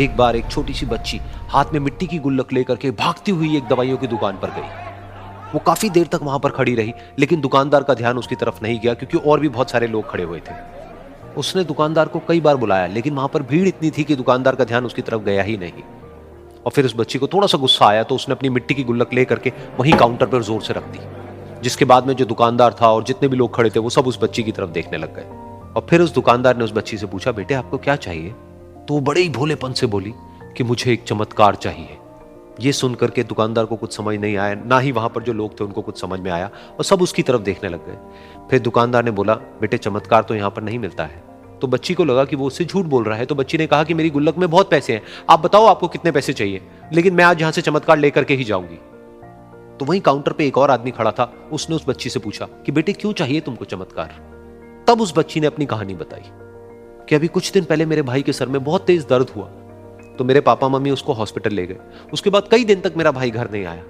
एक बार एक छोटी सी बच्ची हाथ में मिट्टी की गुल्लक लेकर के भागती हुई एक दवाइयों की दुकान पर गई। वो काफी देर तक वहां पर खड़ी रही, लेकिन दुकानदार का ध्यान उसकी तरफ नहीं गया क्योंकि और भी बहुत सारे लोग खड़े हुए थे। उसने दुकानदार को कई बार बुलाया, लेकिन वहां पर भीड़ इतनी थी कि दुकानदार का ध्यान उसकी तरफ गया ही नहीं। और फिर उस बच्ची को थोड़ा सा गुस्सा आया तो उसने अपनी मिट्टी की गुल्लक लेकर के वहीं काउंटर पर जोर से रख दी, जिसके बाद में जो दुकानदार था और जितने भी लोग खड़े थे वो सब उस बच्ची की तरफ देखने लग गए। और फिर उस दुकानदार ने उस बच्ची से पूछा, बेटे आपको क्या चाहिए? तो वो बड़े ही भोलेपन से बोली कि मुझे एक चमत्कार चाहिए। ये सुनकर के दुकानदार को कुछ समझ नहीं आया, ना ही वहां पर जो लोग थे उनको कुछ समझ में आया, और सब उसकी तरफ देखने लग गए। फिर दुकानदार ने बोला, बेटे चमत्कार तो यहाँ पर नहीं मिलता है। तो बच्ची को लगा कि वो उससे झूठ बोल रहा है, तो बच्ची ने कहा कि मेरी गुल्लक में बहुत पैसे हैं, आप बताओ आपको कितने पैसे चाहिए, लेकिन मैं आज यहां से चमत्कार लेकर के ही जाऊंगी। तो वहीं काउंटर पे एक और आदमी खड़ा था, उसने उस बच्ची से पूछा कि बेटे क्यों चाहिए तुमको चमत्कार? तब उस बच्ची ने अपनी कहानी बताई कि अभी कुछ दिन पहले मेरे भाई के सर में बहुत तेज दर्द हुआ, तो मेरे पापा मम्मी उसको हॉस्पिटल ले गए। उसके बाद कई दिन तक मेरा भाई घर नहीं आया।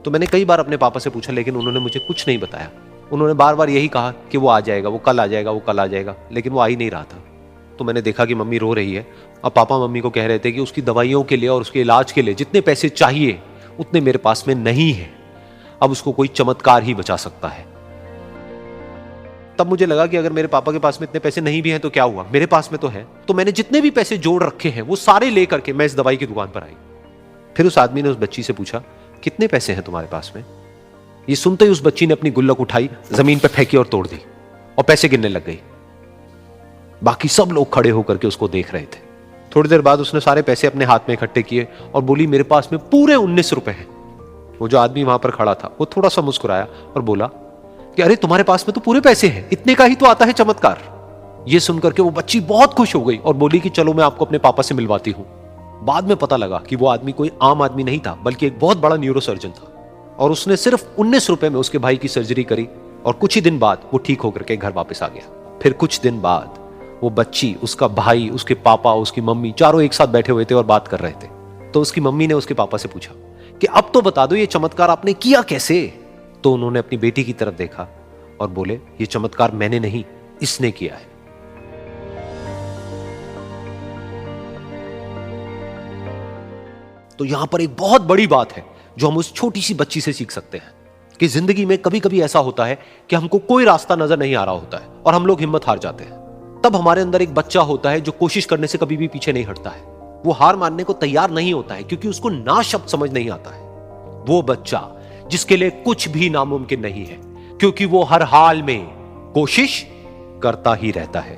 तो मैंने कई बार अपने पापा से पूछा, लेकिन उन्होंने मुझे कुछ नहीं बताया। उन्होंने बार बार यही कहा कि वो आ जाएगा, वो कल आ जाएगा, वो कल आ जाएगा, लेकिन वो आ ही नहीं रहा था। तो मैंने देखा कि मम्मी रो रही है, और पापा मम्मी को कह रहे थे कि उसकी दवाइयों के लिए और उसके इलाज के लिए जितने पैसे चाहिए उतने मेरे पास में नहीं है, अब उसको कोई चमत्कार ही बचा सकता है। तब मुझे लगा कि अगर मेरे पापा के पास में इतने पैसे नहीं भी हैं तो क्या हुआ, मेरे पास में तो है। तो मैंने जितने भी पैसे जोड़ रखे हैं वो सारे लेकर के मैं इस दवाई की दुकान पर आई। फिर उस आदमी ने उस बच्ची से पूछा, कितने पैसे हैं तुम्हारे पास में? ये सुनते ही उस बच्ची ने अपनी गुल्लक उठाई, जमीन पर फेंकी और तोड़ दी, और पैसे गिनने लग गई। बाकी सब लोग खड़े होकर के उसको देख रहे थे। थोड़ी देर बाद उसने सारे पैसे अपने हाथ में इकट्ठे किए और बोली, मेरे पास में पूरे 19 रुपए हैं। वो जो आदमी वहां पर खड़ा था वो थोड़ा सा मुस्कुराया और बोला कि अरे तुम्हारे पास में तो पूरे पैसे हैं, इतने का ही तो आता है चमत्कार। ये सुनकर के वो बच्ची बहुत खुश हो गई और बोली कि चलो मैं आपको अपने पापा से मिलवाती हूं। बाद में पता लगा कि वो आदमी कोई आम आदमी नहीं था, बल्कि एक बहुत बड़ा न्यूरोसर्जन था, और उसने सिर्फ 19 रुपए में उसके भाई की सर्जरी करी, और कुछ ही दिन बाद वो ठीक होकर के घर वापस आ गया। फिर कुछ दिन बाद वो बच्ची, उसका भाई, उसके पापा, उसकी मम्मी, चारों एक साथ बैठे हुए थे और बात कर रहे थे। तो उसकी मम्मी ने उसके पापा से पूछा कि अब तो बता दो ये चमत्कार आपने किया कैसे? तो उन्होंने अपनी बेटी की तरफ देखा और बोले, ये चमत्कार मैंने नहीं, इसने किया है। तो यहां पर एक बहुत बड़ी बात है जो हम उस छोटी सी बच्ची से सीख सकते हैं कि जिंदगी में कभी कभी ऐसा होता है कि हमको कोई रास्ता नजर नहीं आ रहा होता है और हम लोग हिम्मत हार जाते हैं। तब हमारे अंदर एक बच्चा होता है जो कोशिश करने से कभी भी पीछे नहीं हटता है। वो हार मानने को तैयार नहीं होता है क्योंकि उसको ना शब्द समझ नहीं आता है। वो बच्चा जिसके लिए कुछ भी नामुमकिन नहीं है, क्योंकि वो हर हाल में कोशिश करता ही रहता है।